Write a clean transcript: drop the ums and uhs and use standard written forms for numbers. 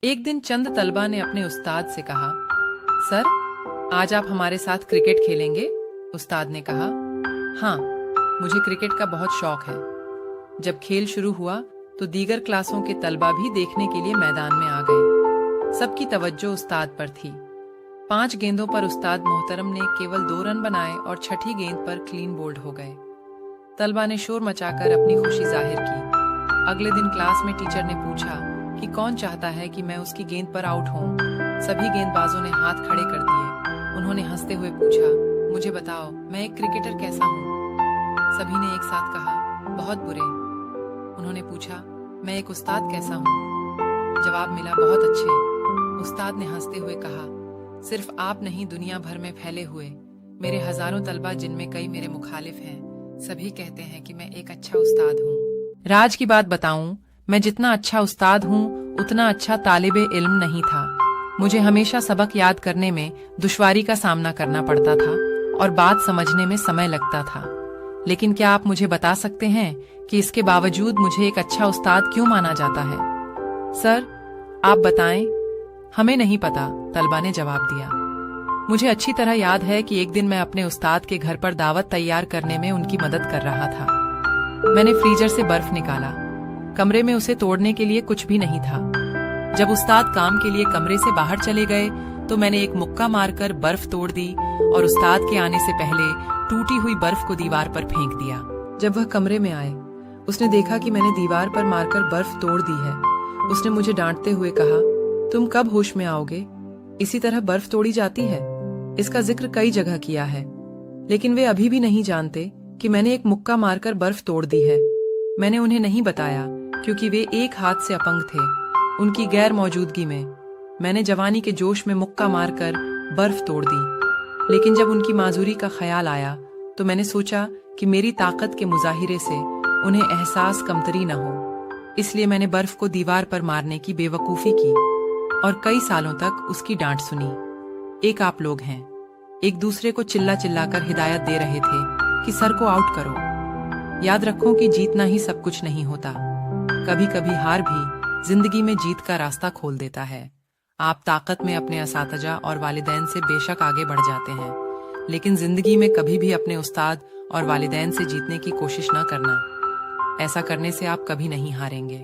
एक दिन चंद तलबा ने अपने उस्ताद से कहा, सर, आज आप हमारे साथ क्रिकेट खेलेंगे? उस्ताद ने कहा, हाँ, मुझे क्रिकेट का बहुत शौक है। जब खेल शुरू हुआ तो दीगर क्लासों के तलबा भी देखने के लिए मैदान में आ गए। सबकी तवज्जो उस्ताद पर थी। 5 गेंदों पर उस्ताद मोहतरम ने केवल 2 रन बनाए और छठी गेंद पर क्लीन बोल्ड हो गए। तलबा ने शोर मचाकर अपनी खुशी जाहिर की। अगले दिन क्लास में टीचर ने पूछा कि कौन चाहता है कि मैं उसकी गेंद पर आउट हूँ। सभी गेंदबाजों ने हाथ खड़े कर दिए। उन्होंने हंसते हुए पूछा, मुझे बताओ, मैं एक क्रिकेटर कैसा हूँ? सभी ने एक साथ कहा, बहुत बुरे। उन्होंने पूछा, मैं एक उस्ताद कैसा हूँ? जवाब मिला, बहुत अच्छे। उस्ताद ने हंसते हुए कहा, सिर्फ आप नहीं, दुनिया भर में फैले हुए मेरे हजारों तलबा, जिनमें कई मेरे मुखालिफ हैं, सभी कहते हैं कि मैं एक अच्छा उस्ताद हूँ। राज की बात बताऊं, मैं जितना अच्छा उस्ताद हूँ उतना अच्छा तालिबे इल्म नहीं था। मुझे हमेशा सबक याद करने में दुश्वारी का सामना करना पड़ता था और बात समझने में समय लगता था। लेकिन क्या आप मुझे बता सकते हैं कि इसके बावजूद मुझे एक अच्छा उस्ताद क्यों माना जाता है? सर, आप बताएं। हमें नहीं पता, तलबा ने जवाब दिया। मुझे अच्छी तरह याद है कि एक दिन मैं अपने उस्ताद के घर पर दावत तैयार करने में उनकी मदद कर रहा था। मैंने फ्रीजर से बर्फ निकाला। कमरे में उसे तोड़ने के लिए कुछ भी नहीं था। जब उस्ताद काम के लिए कमरे से बाहर चले गए तो मैंने एक मुक्का मारकर बर्फ तोड़ दी और उस्ताद के आने से पहले टूटी हुई बर्फ को दीवार पर फेंक दिया। जब वह कमरे में आए, उसने देखा कि मैंने दीवार पर मारकर बर्फ तोड़ दी है। उसने मुझे डांटते हुए कहा, तुम कब होश में आओगे? इसी तरह बर्फ तोड़ी जाती है। इसका जिक्र कई जगह किया है, लेकिन वे अभी भी नहीं जानते कि मैंने एक मुक्का मारकर बर्फ तोड़ दी है। मैंने उन्हें नहीं बताया क्योंकि वे एक हाथ से अपंग थे। उनकी गैर मौजूदगी में मैंने जवानी के जोश में मुक्का मारकर बर्फ तोड़ दी। लेकिन जब उनकी माजूरी का ख्याल आया तो मैंने सोचा कि मेरी ताकत के मुजाहिरे से उन्हें एहसास कमतरी न हो, इसलिए मैंने बर्फ को दीवार पर मारने की बेवकूफ़ी की और कई सालों तक उसकी डांट सुनी। एक आप लोग हैं, एक दूसरे को चिल्ला चिल्लाकर हिदायत दे रहे थे कि सर को आउट करो। याद रखो कि जीतना ही सब कुछ नहीं होता। कभी कभी हार भी जिंदगी में जीत का रास्ता खोल देता है। आप ताकत में अपने असातिज़ा और वालिदैन से बेशक आगे बढ़ जाते हैं, लेकिन जिंदगी में कभी भी अपने उस्ताद और वालिदैन से जीतने की कोशिश न करना। ऐसा करने से आप कभी नहीं हारेंगे।